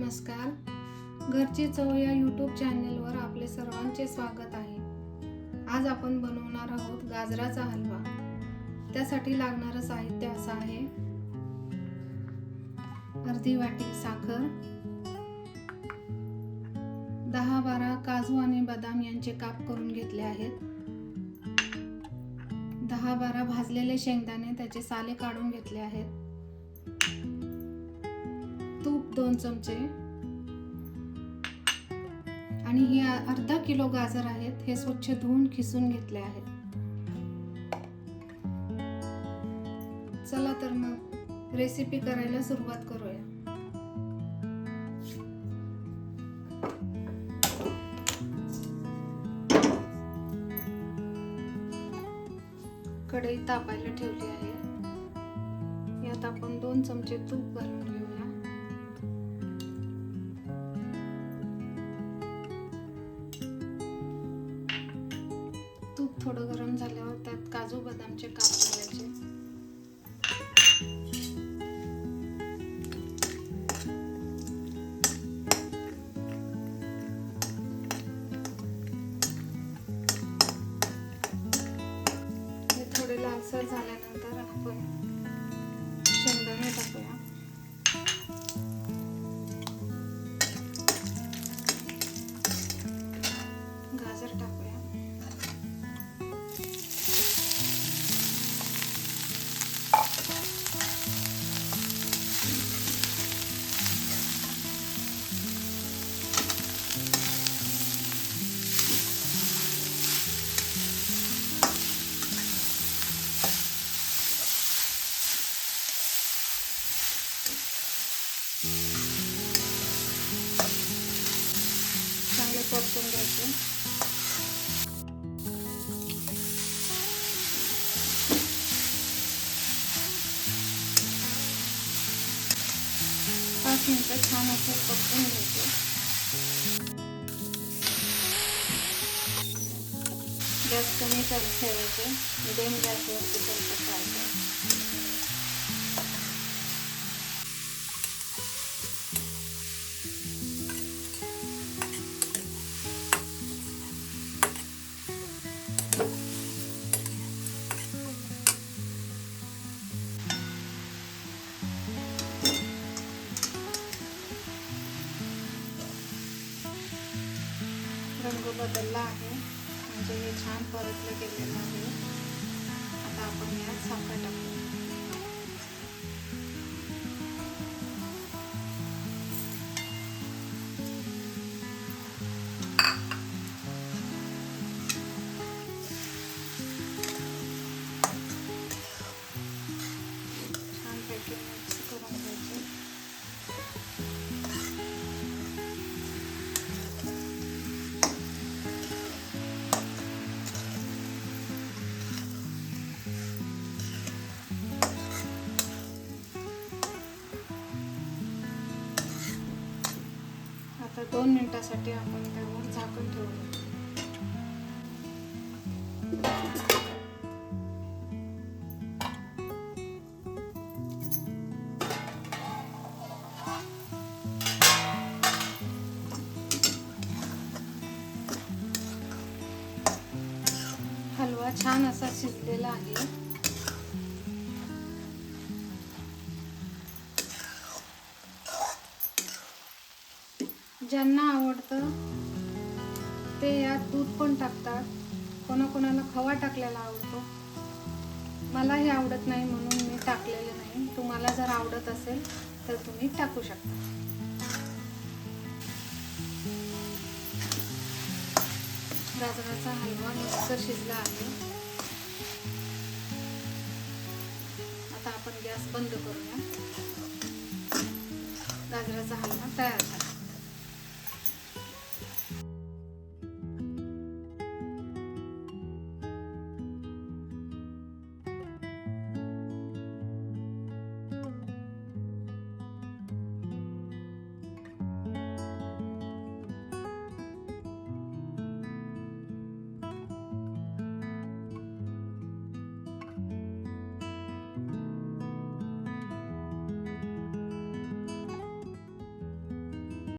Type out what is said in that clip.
नमस्कार. घरची चव या यूट्यूब चॅनेलवर आपले सर्वांचे स्वागत आहे. आज आपण बनवणार आहोत गाजराचा हलवा. त्यासाठी लागणारं साहित्य असं आहे: अर्धी वाटी साखर, 10-12 काजू आणि बदाम यांचे काप करून घेतले आहेत, 10-12 भाजलेले शेंगदाणे त्याचे साले काढून घेतले आहेत, तूप 2 चमचे आणि हे अर्धा किलो गाजर आहेत. हे स्वच्छ धुवून खिसून घेतले आहेत. चला तर मग रेसिपी करायला सुरुवात करूया. कढई तापायला ठेवली आहे. यात आपण 2 चमचे तूप घालून घेऊया. तूप थोडं गरम झाल्यावर त्यात काजू बदामचे काप घालायचे. हे थोडे लालसर झाल्यानंतर आपण शेंगदाणे टाकूया. गाजर टाकूया. चांगले परतून घ्यायचे. पाच मिनिटं छान असं परतून घ्यायचे. गॅस कमी ठेवायचे. मिडियम गॅसवरती परतत राहायचं. रंग बदलला आहे, म्हणजे हे छान परतलं गेलेलं आहे. आता आपण यात साखर टाकूया. छानपैकी मिक्स करून घ्यायचे. आता 2 मिनिटांसाठी आपण त्यावर झाकण ठेवूया. हलवा छान असा शिजलेला आहे. ज्यांना आवडतं ते यात दूध पण टाकतात. कोणाकोणाला खवा टाकलेला आवडतो. मला हे आवडत नाही म्हणून मी टाकलेले नाही. तुम्हाला जर आवडत असेल तर तुम्ही टाकू शकता. गाजराचा हलवा मस्त शिजला आहे. आता आपण गॅस बंद करूया. गाजराचा हलवा तयार झाला.